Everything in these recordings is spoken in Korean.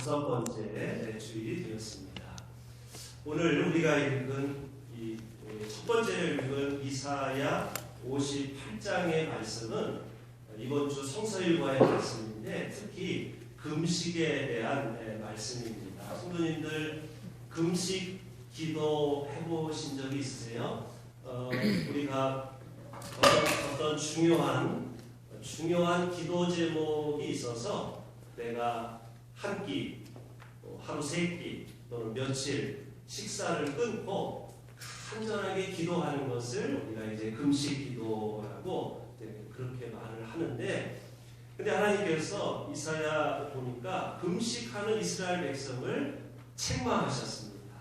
5번째 주일이 되었습니다. 오늘 우리가 읽은 이 첫 번째로 읽은 이사야 58장의 말씀은 이번 주 성서일과의 말씀인데 특히 금식에 대한 말씀입니다. 성도님들 금식 기도 해보신 적이 있으세요? 우리가 어떤 중요한 기도 제목이 있어서 내가 한 끼, 하루 3끼 또는 며칠 식사를 끊고 간절하게 기도하는 것을 우리가 이제 금식 기도라고 그렇게 말을 하는데, 근데 하나님께서 이사야 보니까 금식하는 이스라엘 백성을 책망하셨습니다.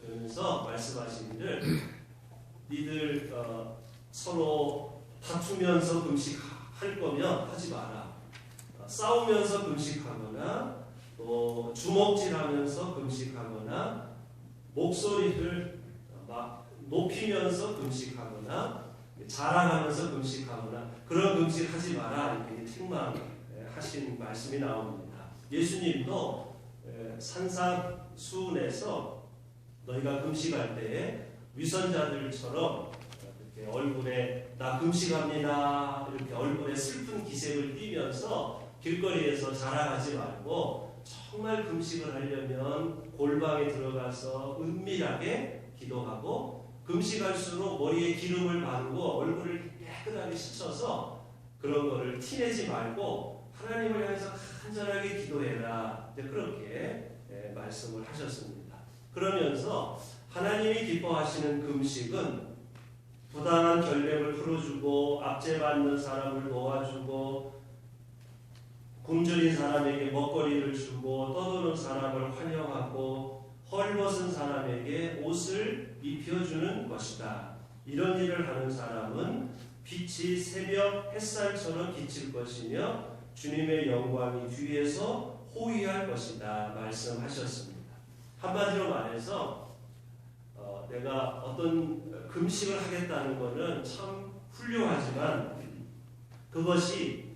그러면서 말씀하시기를 니들 서로 다투면서 금식할 거면 하지 마라. 싸우면서 금식하거나 또 주먹질하면서 금식하거나 목소리를 막 높이면서 금식하거나 자랑하면서 금식하거나 그런 금식하지 마라 이렇게 책망하신 말씀이 나옵니다. 예수님도 산상수훈에서 너희가 금식할 때에 위선자들처럼 이렇게 얼굴에 나 금식합니다 이렇게 얼굴에 슬픈 기색을 띠면서 길거리에서 자랑하지 말고 정말 금식을 하려면 골방에 들어가서 은밀하게 기도하고 금식할수록 머리에 기름을 바르고 얼굴을 깨끗하게 씻어서 그런 거를 티내지 말고 하나님을 향해서 간절하게 기도해라. 그렇게 말씀을 하셨습니다. 그러면서 하나님이 기뻐하시는 금식은 부당한 결백을 풀어주고 압제받는 사람을 도와주고 굶주린 사람에게 먹거리를 주고 떠도는 사람을 환영하고 헐벗은 사람에게 옷을 입혀주는 것이다. 이런 일을 하는 사람은 빛이 새벽 햇살처럼 비칠 것이며 주님의 영광이 뒤에서 호위할 것이다 말씀하셨습니다. 한마디로 말해서 내가 어떤 금식을 하겠다는 것은 참 훌륭하지만 그것이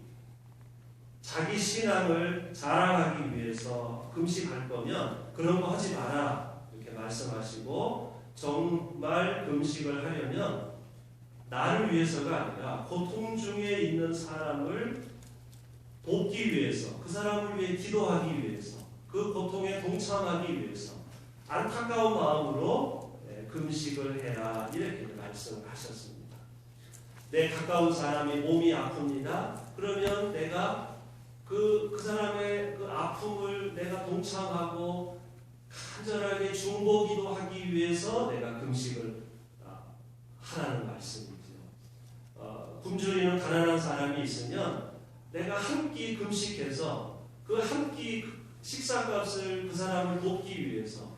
자기 신앙을 자랑하기 위해서 금식할 거면 그런 거 하지 마라 이렇게 말씀하시고, 정말 금식을 하려면 나를 위해서가 아니라 고통 중에 있는 사람을 돕기 위해서, 그 사람을 위해 기도하기 위해서, 그 고통에 동참하기 위해서 안타까운 마음으로 금식을 해라 이렇게 말씀을 하셨습니다. 내 가까운 사람이 몸이 아픕니다. 그러면 내가 그 사람의 그 아픔을 내가 동참하고 간절하게 중보기도 하기 위해서 내가 금식을 하라는 말씀이죠. 굶주리는 가난한 사람이 있으면 내가 한 끼 금식해서 그 한 끼 식사값을 그 사람을 돕기 위해서,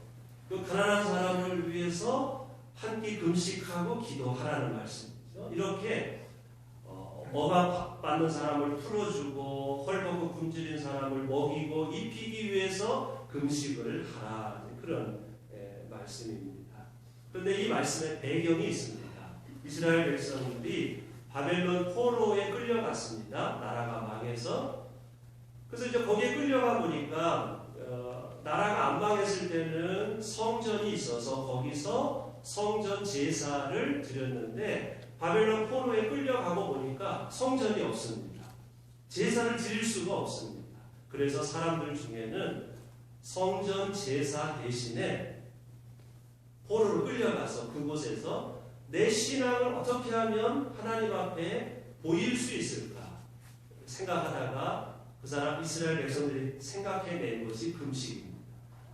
그 가난한 사람을 위해서 한 끼 금식하고 기도하라는 말씀이죠. 이렇게 억압받는 사람을 풀어주고 헐벗고 굶주린 사람을 먹이고 입히기 위해서 금식을 하라 그런 말씀입니다. 그런데 이 말씀에 배경이 있습니다. 이스라엘 백성들이 바벨론 포로에 끌려갔습니다. 나라가 망해서. 그래서 이제 거기에 끌려가 보니까 나라가 안 망했을 때는 성전이 있어서 거기서 성전 제사를 드렸는데 바벨론 포로에 끌려가고 보니까 성전이 없습니다. 제사를 드릴 수가 없습니다. 그래서 사람들 중에는 성전 제사 대신에 포로로 끌려가서 그곳에서 내 신앙을 어떻게 하면 하나님 앞에 보일 수 있을까 생각하다가 그 사람 이스라엘 백성들이 생각해낸 것이 금식입니다.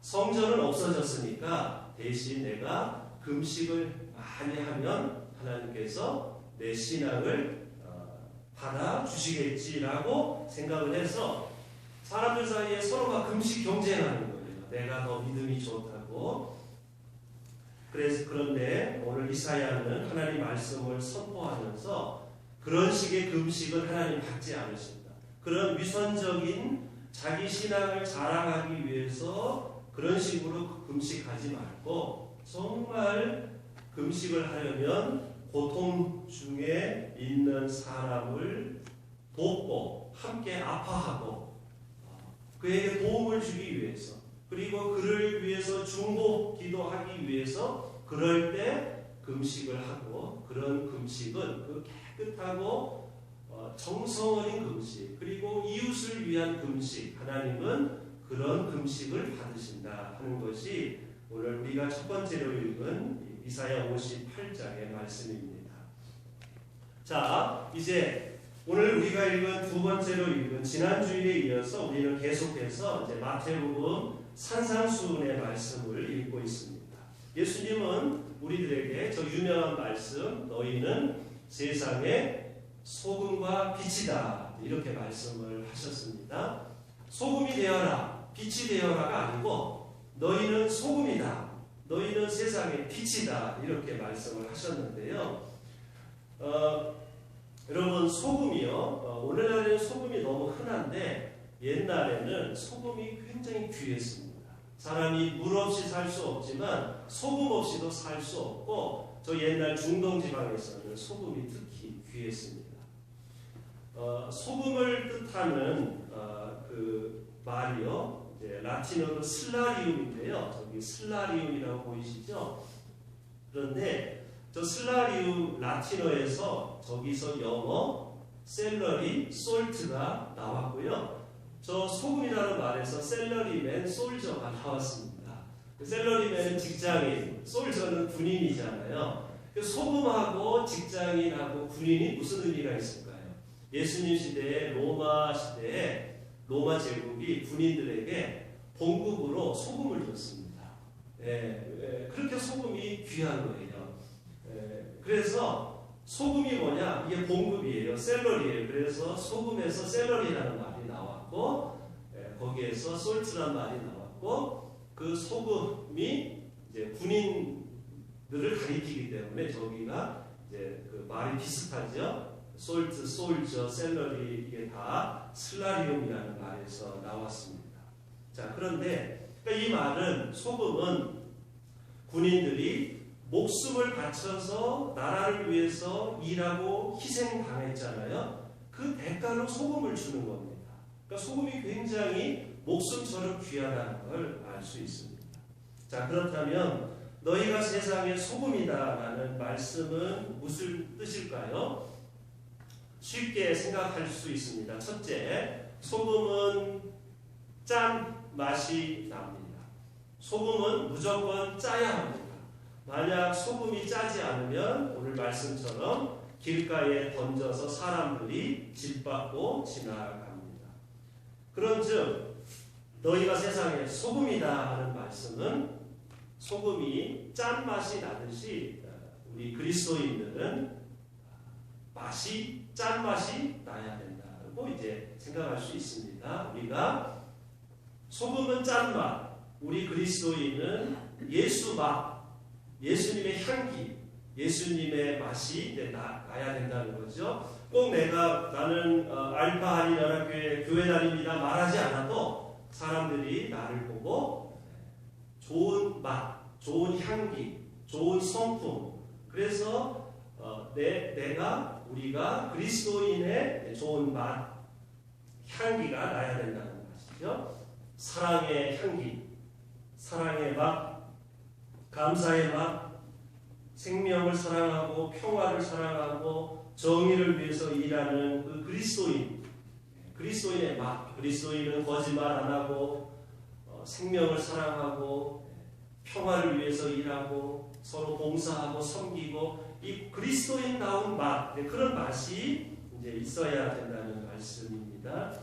성전은 없어졌으니까 대신 내가 금식을 많이 하면 하나님께서 내 신앙을 받아주시겠지라고 생각을 해서 사람들 사이에 서로가 금식 경쟁하는 거예요. 내가 더 믿음이 좋다고. 그런데 오늘 이사야는 하나님 말씀을 선포하면서 그런 식의 금식을 하나님 받지 않으신다. 그런 위선적인 자기 신앙을 자랑하기 위해서 그런 식으로 금식하지 말고 정말 금식을 하려면 고통 중에 있는 사람을 돕고 함께 아파하고 그에게 도움을 주기 위해서, 그리고 그를 위해서 중보 기도하기 위해서 그럴 때 금식을 하고, 그런 금식은 그 깨끗하고 정성 어린 금식, 그리고 이웃을 위한 금식, 하나님은 그런 금식을 받으신다 하는 것이 오늘 우리가 첫 번째로 읽은 이사야 58장의 말씀입니다. 자, 이제 오늘 우리가 읽은 두 번째로 읽은 지난주일에 이어서 우리는 계속해서 이제 마태복음 산상수훈의 말씀을 읽고 있습니다. 예수님은 우리들에게 저 유명한 말씀, 너희는 세상의 소금과 빛이다, 이렇게 말씀을 하셨습니다. 소금이 되어라, 빛이 되어라가 아니고 너희는 소금이다, 너희는 세상의 빛이다, 이렇게 말씀을 하셨는데요. 여러분, 소금이요, 오늘날에는 소금이 너무 흔한데 옛날에는 소금이 굉장히 귀했습니다. 사람이 물 없이 살 수 없지만 소금 없이도 살 수 없고, 저 옛날 중동 지방에서는 소금이 특히 귀했습니다. 소금을 뜻하는 그 말이요, 이제 라틴어로 슬라리움인데요. 저기 슬라리움이라고 보이시죠? 그런데 저 슬라리움 라틴어에서 저기서 영어 셀러리, 솔트가 나왔고요. 저 소금이라는 말에서 셀러리맨, 솔저가 나왔습니다. 셀러리맨은 직장인, 솔저는 군인이잖아요. 소금하고 직장인하고 군인이 무슨 의미가 있을까요? 예수님 시대에 로마 시대에 로마 제국이 군인들에게 봉급으로 소금을 줬습니다. 그렇게 소금이 귀한 거예요. 그래서 소금이 뭐냐? 이게 봉급이에요. 셀러리예요. 그래서 소금에서 셀러리라는 말이 나왔고, 거기에서 솔트라는 말이 나왔고, 그 소금이 이제 군인들을 가리키기 때문에 저기가 이제 그 말이 비슷하죠. 솔트, 솔저, 셀러리, 이게 다 슬라리움이라는 말에서 나왔습니다. 자, 그런데 그러니까 이 말은, 소금은 군인들이 목숨을 바쳐서 나라를 위해서 일하고 희생당했잖아요. 그 대가로 소금을 주는 겁니다. 그러니까 소금이 굉장히 목숨처럼 귀하다는 걸 알 수 있습니다. 자, 그렇다면 너희가 세상의 소금이다라는 말씀은 무슨 뜻일까요? 쉽게 생각할 수 있습니다. 첫째, 소금은 짠 맛이 납니다. 소금은 무조건 짜야 합니다. 만약 소금이 짜지 않으면 오늘 말씀처럼 길가에 던져서 사람들이 짓밟고 지나갑니다. 그런즉 너희가 세상의 소금이다 하는 말씀은 소금이 짠맛이 나듯이 우리 그리스도인들은 맛이 짠맛이 나야 된다고 이제 생각할 수 있습니다. 우리가 소금은 짠맛, 우리 그리스도인은 예수 맛, 예수님의 향기, 예수님의 맛이 나야 된다는 거죠. 꼭 나는 알파 할인하나 교회 다닙니다 말하지 않아도 사람들이 나를 보고 좋은 맛, 좋은 향기, 좋은 성품, 그래서 우리가 그리스도인의 좋은 맛, 향기가 나야 된다는 것이죠. 사랑의 향기, 사랑의 맛, 감사의 맛, 생명을 사랑하고 평화를 사랑하고 정의를 위해서 일하는 그 그리스도인의 맛. 그리스도인은 거짓말 안 하고 생명을 사랑하고 평화를 위해서 일하고 서로 봉사하고 섬기고, 이 그리스도인다운 맛, 그런 맛이 이제 있어야 된다는 말씀입니다.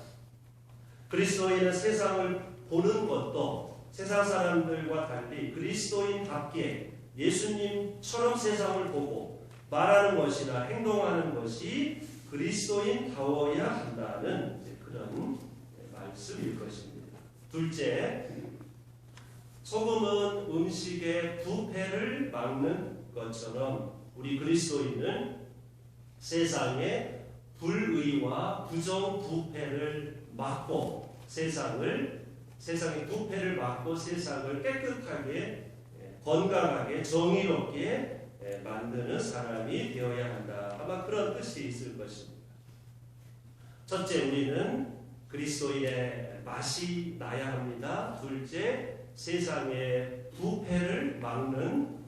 그리스도인은 세상을 보는 것도 세상 사람들과 달리 그리스도인답게 예수님처럼 세상을 보고 말하는 것이나 행동하는 것이 그리스도인다워야 한다는 그런 말씀일 것입니다. 둘째, 소금은 음식의 부패를 막는 것처럼 우리 그리스도인은 세상의 불의와 부정부패를 막고 세상의 부패를 막고 세상을 깨끗하게, 건강하게, 정의롭게 만드는 사람이 되어야 한다. 아마 그런 뜻이 있을 것입니다. 첫째, 우리는 그리스도인의 맛이 나야 합니다. 둘째, 세상의 부패를 막는,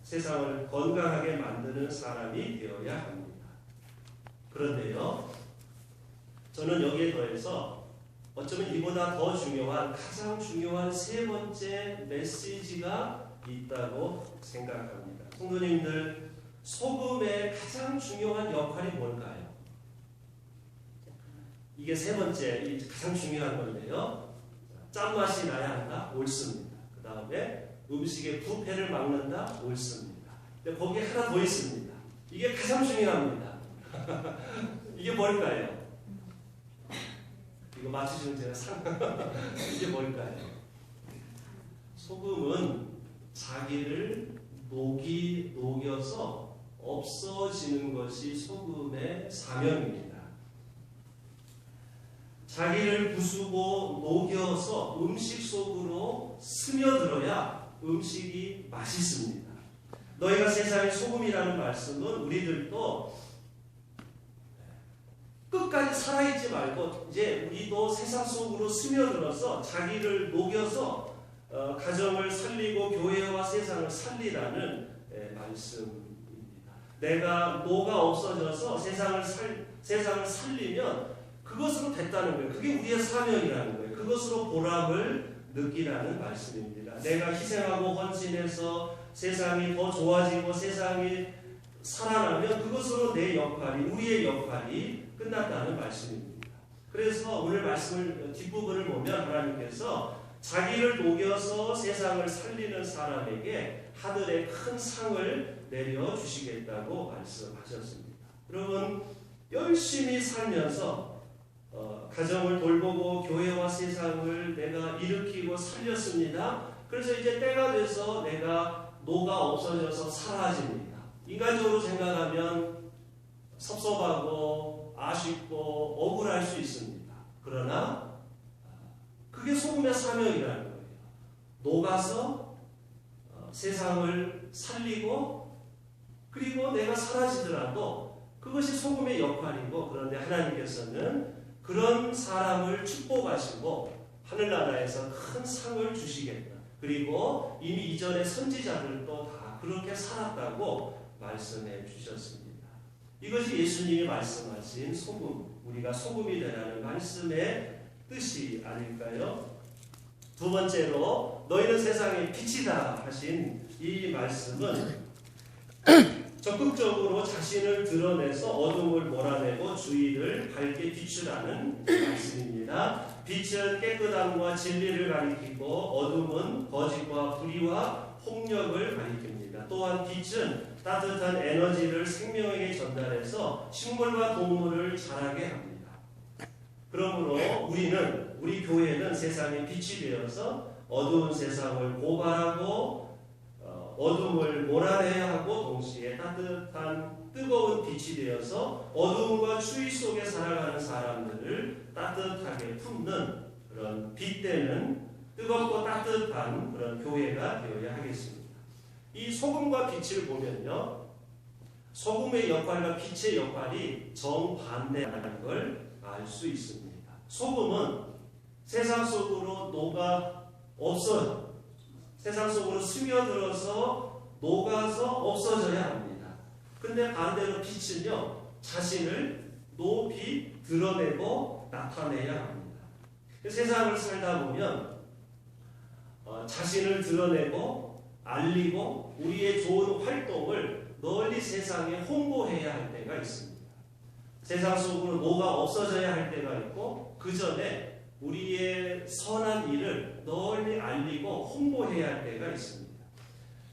세상을 건강하게 만드는 사람이 되어야 합니다. 그런데요, 저는 여기에 더해서 어쩌면 이보다 더 중요한, 가장 중요한 세 번째 메시지가 있다고 생각합니다. 성도님들, 소금의 가장 중요한 역할이 뭘까요? 이게 세 번째, 가장 중요한 건데요. 짠맛이 나야 한다? 옳습니다. 그 다음에 음식의 부패를 막는다? 옳습니다. 근데 거기에 하나 더 있습니다. 이게 가장 중요합니다. 이게 뭘까요? 이거 맞추시면 제가 이게 뭘까요? 소금은 자기를 녹여서 없어지는 것이 소금의 사명입니다. 자기를 부수고 녹여서 음식 속으로 스며들어야 음식이 맛있습니다. 너희가 세상의 소금이라는 말씀은 우리들도 끝까지 살아있지 말고 이제 우리도 세상 속으로 스며들어서 자기를 녹여서 가정을 살리고 교회와 세상을 살리라는 말씀입니다. 내가 녹아 없어져서 세상을 살리면 그것으로 됐다는 거예요. 그게 우리의 사명이라는 거예요. 그것으로 보람을 느끼라는 말씀입니다. 내가 희생하고 헌신해서 세상이 더 좋아지고 세상이 살아나면 그것으로 내 역할이, 우리의 역할이 끝났다는 말씀입니다. 그래서 오늘 말씀을 뒷부분을 보면 하나님께서 자기를 녹여서 세상을 살리는 사람에게 하늘의 큰 상을 내려주시겠다고 말씀하셨습니다. 여러분, 열심히 살면서 가정을 돌보고 교회와 세상을 내가 일으키고 살렸습니다. 그래서 이제 때가 돼서 내가 녹아 없어져서 사라집니다. 인간적으로 생각하면 섭섭하고 아쉽고 억울할 수 있습니다. 그러나 그게 소금의 사명이라는 거예요. 녹아서 세상을 살리고 그리고 내가 사라지더라도 그것이 소금의 역할이고, 그런데 하나님께서는 그런 사람을 축복하시고 하늘나라에서 큰 상을 주시겠다. 그리고 이미 이전의 선지자들도 다 그렇게 살았다고 말씀해 주셨습니다. 이것이 예수님이 말씀하신 소금, 우리가 소금이 되라는 말씀의 뜻이 아닐까요? 두 번째로 너희는 세상의 빛이다 하신 이 말씀은 적극적으로 자신을 드러내서 어둠을 몰아내고 주의를 밝게 비추라는 말씀입니다. 빛은 깨끗함과 진리를 가리키고 어둠은 거짓과 불의와 폭력을 가리킵니다. 또한 빛은 따뜻한 에너지를 생명에게 전달해서 식물과 동물을 자라게 합니다. 그러므로 우리 교회는 세상의 빛이 되어서 어두운 세상을 고발하고 어둠을 몰아내야 하고, 동시에 따뜻한 뜨거운 빛이 되어서 어둠과 추위 속에 살아가는 사람들을 따뜻하게 품는 그런 빛되는 뜨겁고 따뜻한 그런 교회가 되어야 하겠습니다. 이 소금과 빛을 보면요, 소금의 역할과 빛의 역할이 정반대라는 걸 알 수 있습니다. 소금은 세상 속으로 세상 속으로 스며들어서 녹아서 없어져야 합니다. 근데 반대로 빛은요, 자신을 높이 드러내고 나타내야 합니다. 세상을 살다 보면 자신을 드러내고 알리고 우리의 좋은 활동을 널리 세상에 홍보해야 할 때가 있습니다. 세상 속으로 녹아 없어져야 할 때가 있고, 그 전에 우리의 선한 일을 널리 알리고 홍보해야 할 때가 있습니다.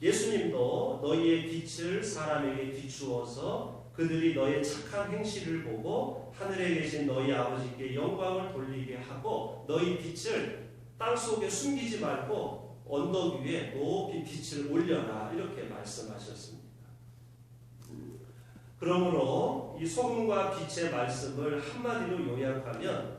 예수님도 너희의 빛을 사람에게 비추어서 그들이 너의 착한 행실을 보고 하늘에 계신 너희 아버지께 영광을 돌리게 하고, 너희 빛을 땅속에 숨기지 말고 언덕 위에 높이 빛을 올려라, 이렇게 말씀하셨습니다. 그러므로 이 소금과 빛의 말씀을 한마디로 요약하면,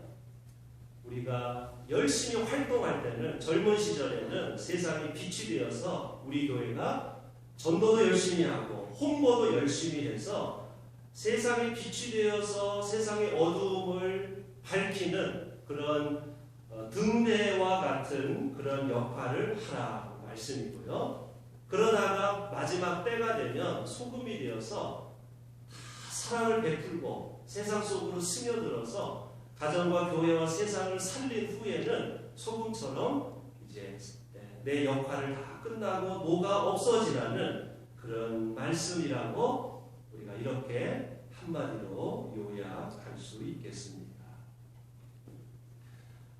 우리가 열심히 활동할 때는, 젊은 시절에는 세상이 빛이 되어서 우리 교회가 전도도 열심히 하고 홍보도 열심히 해서 세상이 빛이 되어서 세상의 어두움을 밝히는 그런 등대와 같은 그런 역할을 하라고 말씀이고요. 그러다가 마지막 때가 되면 소금이 되어서 사랑을 베풀고 세상 속으로 스며들어서 가정과 교회와 세상을 살린 후에는 소금처럼 이제 내 역할을 다 끝나고 뭐가 없어지라는 그런 말씀이라고 우리가 이렇게 한마디로 요약할 수 있겠습니다.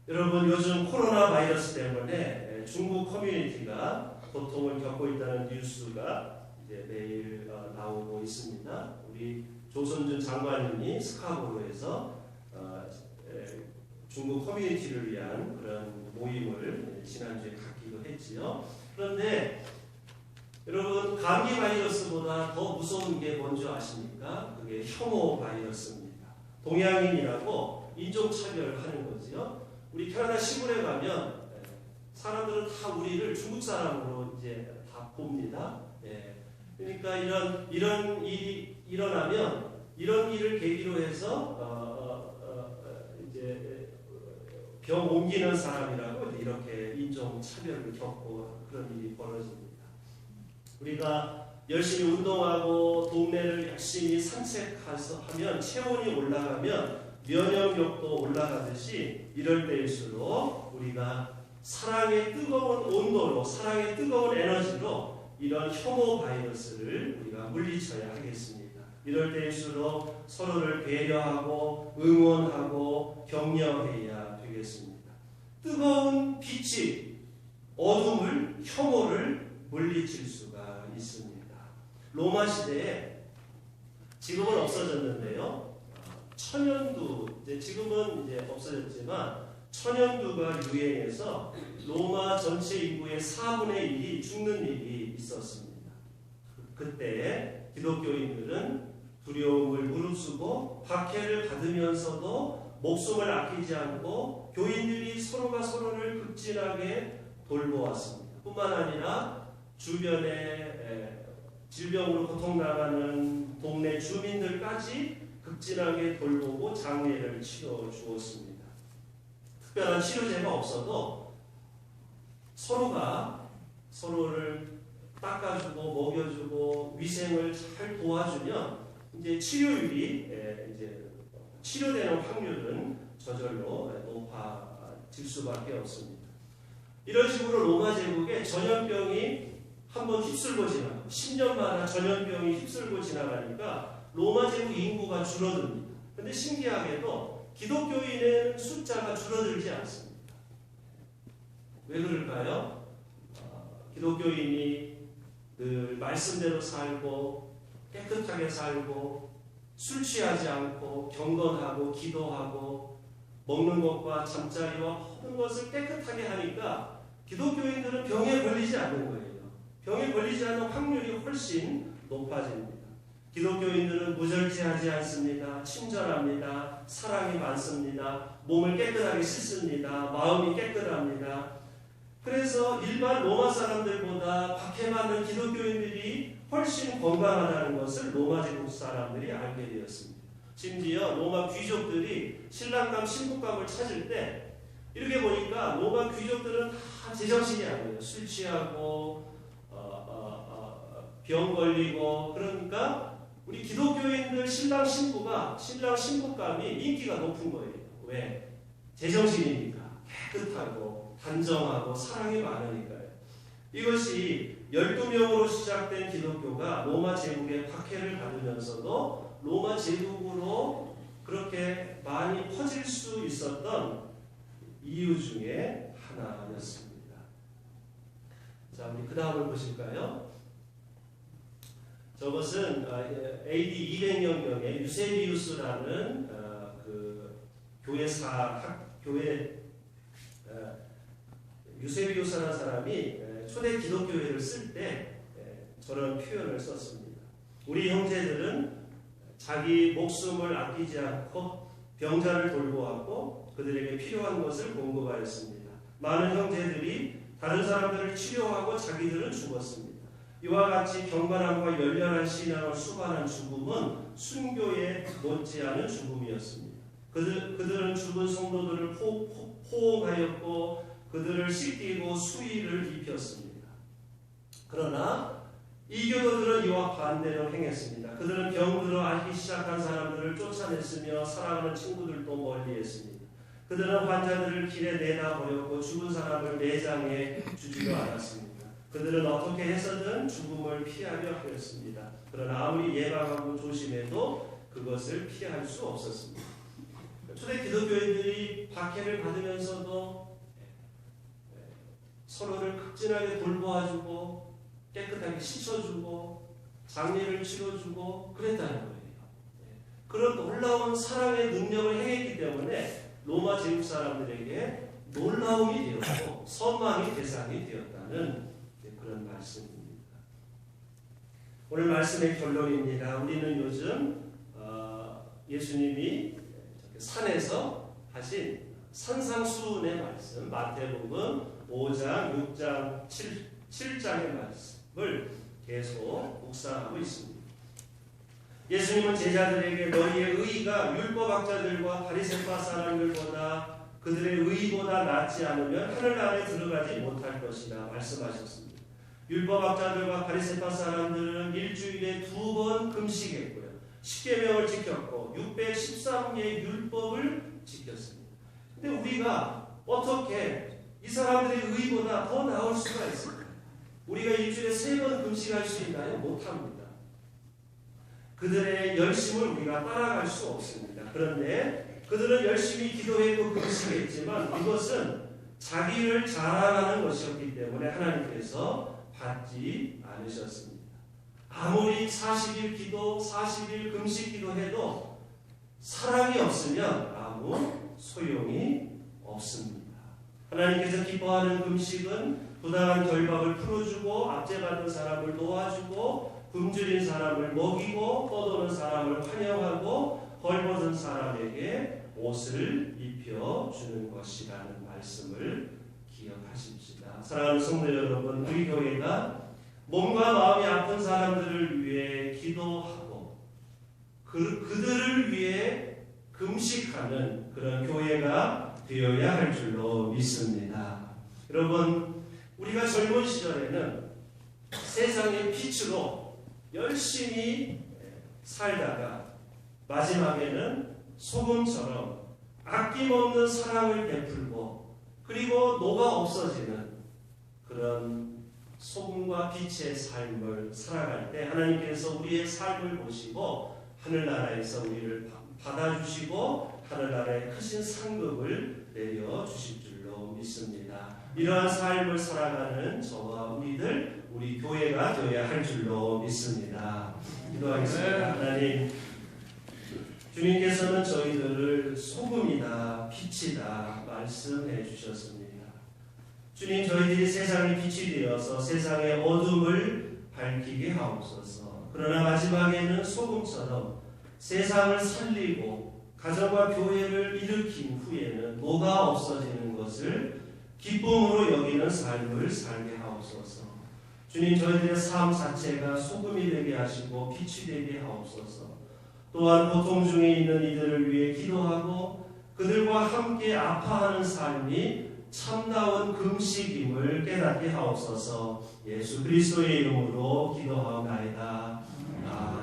여러분, 요즘 코로나 바이러스 때문에 중국 커뮤니티가 고통을 겪고 있다는 뉴스가 이제 매일 나오고 있습니다. 우리 조선준 장관님이 스카보로에서 중국 커뮤니티를 위한 그런 모임을 지난주에 갖기도 했지요. 그런데 여러분, 감기 바이러스보다 더 무서운 게 뭔지 아십니까? 그게 혐오 바이러스입니다. 동양인이라고 인종차별하는 거지요. 우리 캐나다 시골에 가면 사람들은 다 우리를 중국 사람으로 이제 다 봅니다. 그러니까 이런 일이 일어나면 이런 일을 계기로 해서 이제 병 옮기는 사람이라고 이렇게 인종 차별을 겪고 그런 일이 벌어집니다. 우리가 열심히 운동하고 동네를 열심히 산책하면 체온이 올라가면 면역력도 올라가듯이 이럴 때일수록 우리가 사랑의 뜨거운 온도로, 사랑의 뜨거운 에너지로 이런 혐오 바이러스를 우리가 물리쳐야 하겠습니다. 이럴 때일수록 서로를 배려하고 응원하고 격려해야 되겠습니다. 뜨거운 빛이 어둠을, 혐오를 물리칠 수가 있습니다. 로마 시대에 지금은 없어졌는데요. 천연두, 지금은 이제 없어졌지만 천연두가 유행해서 로마 전체 인구의 4분의 1이 죽는 일이 있었습니다. 그때 기독교인들은 두려움을 무릅쓰고 박해를 받으면서도 목숨을 아끼지 않고 교인들이 서로가 서로를 극진하게 돌보았습니다. 뿐만 아니라 주변에 질병으로 고통당하는 동네 주민들까지 극진하게 돌보고 장례를 치러 주었습니다. 특별한 치료제가 없어도 서로가 서로를 닦아주고 먹여주고 위생을 잘 도와주면 이제 치료율이 이제 치료되는 확률은 저절로 높아질 수밖에 없습니다. 이런 식으로 로마 제국에 전염병이 한번 휩쓸고 지나가고 10년마다 전염병이 휩쓸고 지나가니까 로마 제국 인구가 줄어듭니다. 그런데 신기하게도 기독교인의 숫자가 줄어들지 않습니다. 왜 그럴까요? 기독교인이 늘 말씀대로 살고 깨끗하게 살고 술 취하지 않고 경건하고 기도하고 먹는 것과 잠자리와 모든 것을 깨끗하게 하니까 기독교인들은 병에 걸리지 않는 거예요. 병에 걸리지 않는 확률이 훨씬 높아집니다. 기독교인들은 무절제하지 않습니다. 친절합니다. 사랑이 많습니다. 몸을 깨끗하게 씻습니다. 마음이 깨끗합니다. 그래서 일반 로마 사람들보다 박해받는 기독교인들이 훨씬 건강하다는 것을 로마 제국 사람들이 알게 되었습니다. 심지어 로마 귀족들이 신랑감 신부감을 찾을 때 이렇게 보니까 로마 귀족들은 다 제정신이 아니에요. 술 취하고 병 걸리고 그러니까 우리 기독교인들 신랑 신부감이 인기가 높은 거예요. 왜? 제정신이니까 깨끗하고 단정하고 사랑이 많으니까요. 이것이 12명으로 시작된 기독교가 로마 제국의 박해를 받으면서도 로마 제국으로 그렇게 많이 퍼질 수 있었던 이유 중에 하나였습니다. 자, 우리 그 다음을 보실까요? 저것은 AD 200년경에 유세비우스라는 유세비우스라는 사람이 초대 기독교회를 쓸 때 저런 표현을 썼습니다. 우리 형제들은 자기 목숨을 아끼지 않고 병자를 돌보았고 그들에게 필요한 것을 공급하였습니다. 많은 형제들이 다른 사람들을 치료하고 자기들은 죽었습니다. 이와 같이 경건함과 열렬한 신앙을 수반한 죽음은 순교에 못지않은 죽음이었습니다. 그들은 죽은 성도들을 포옹하였고 그들을 씻기고 수의를 입혔습니다. 그러나 이교도들은 이와 반대로 행했습니다. 그들은 병들어 앓기 시작한 사람들을 쫓아냈으며 사랑하는 친구들도 멀리했습니다. 그들은 환자들을 길에 내다 버렸고 죽은 사람을 내장에 주지도 않았습니다. 그들은 어떻게 해서든 죽음을 피하려 하였습니다. 그러나 아무리 예방하고 조심해도 그것을 피할 수 없었습니다. 초대 기독교인들이 박해를 받으면서도 서로를 극진하게 돌보아주고 깨끗하게 씻어주고 장례를 치러주고 그랬다는 거예요. 그런 놀라운 사랑의 능력을 행했기 때문에 로마 제국 사람들에게 놀라움이 되었고 선망의 대상이 되었다는 그런 말씀입니다. 오늘 말씀의 결론입니다. 우리는 요즘 예수님이 산에서 하신 산상수훈의 말씀, 마태복음 5장, 6장, 7장의 말씀을 계속 묵상하고 있습니다. 예수님은 제자들에게 너희의 의의가 율법학자들과 바리새파 사람들보다 그들의 의의보다 낫지 않으면 하늘나라에 들어가지 못할 것이라 말씀하셨습니다. 율법학자들과 바리새파 사람들은 일주일에 2번 금식했고요. 10계명을 지켰고 613개의 율법을 지켰습니다. 근데 우리가 어떻게 이 사람들의 의의보다 더 나을 수가 있을까요? 우리가 일주일에 3번 금식할 수 있나요? 못합니다. 그들의 열심을 우리가 따라갈 수 없습니다. 그런데 그들은 열심히 기도했고 금식했지만 이것은 자기를 자랑하는 것이었기 때문에 하나님께서 받지 않으셨습니다. 아무리 40일 기도, 40일 금식 기도해도 사랑이 없으면 아무 소용이 없습니다. 하나님께서 기뻐하는 금식은 부당한 결박을 풀어주고 압제받은 사람을 도와주고 굶주린 사람을 먹이고 떠도는 사람을 환영하고 벌벗은 사람에게 옷을 입혀주는 것이라는 말씀을 기억하십시다. 사랑하는 성도 여러분, 우리 교회가 몸과 마음이 아픈 사람들을 위해 기도하고 그들을 위해 금식하는 그런 교회가 되어야 할 줄로 믿습니다. 여러분, 우리가 젊은 시절에는 세상의 빛으로 열심히 살다가 마지막에는 소금처럼 아낌없는 사랑을 베풀고 그리고 녹아 없어지는 그런 소금과 빛의 삶을 살아갈 때 하나님께서 우리의 삶을 보시고 하늘나라에서 우리를 받아주시고 하늘나라에 크신 상급을 내려주실 줄로 믿습니다. 이러한 삶을 살아가는 저와 우리 교회가 되어야 할 줄로 믿습니다. 기도하겠습니다. 하나님, 주님께서는 저희들을 소금이다, 빛이다 말씀해 주셨습니다. 주님, 저희들이 세상의 빛이 되어서 세상의 어둠을 밝히게 하옵소서. 그러나 마지막에는 소금처럼 세상을 살리고 가정과 교회를 일으킨 후에는 뭐가 없어지는 것을 기쁨으로 여기는 삶을 살게 하옵소서. 주님, 저희들의 삶 자체가 소금이 되게 하시고 빛이 되게 하옵소서. 또한 고통 중에 있는 이들을 위해 기도하고 그들과 함께 아파하는 삶이 참다운 금식임을 깨닫게 하옵소서. 예수 그리스도의 이름으로 기도하옵나이다. 아멘.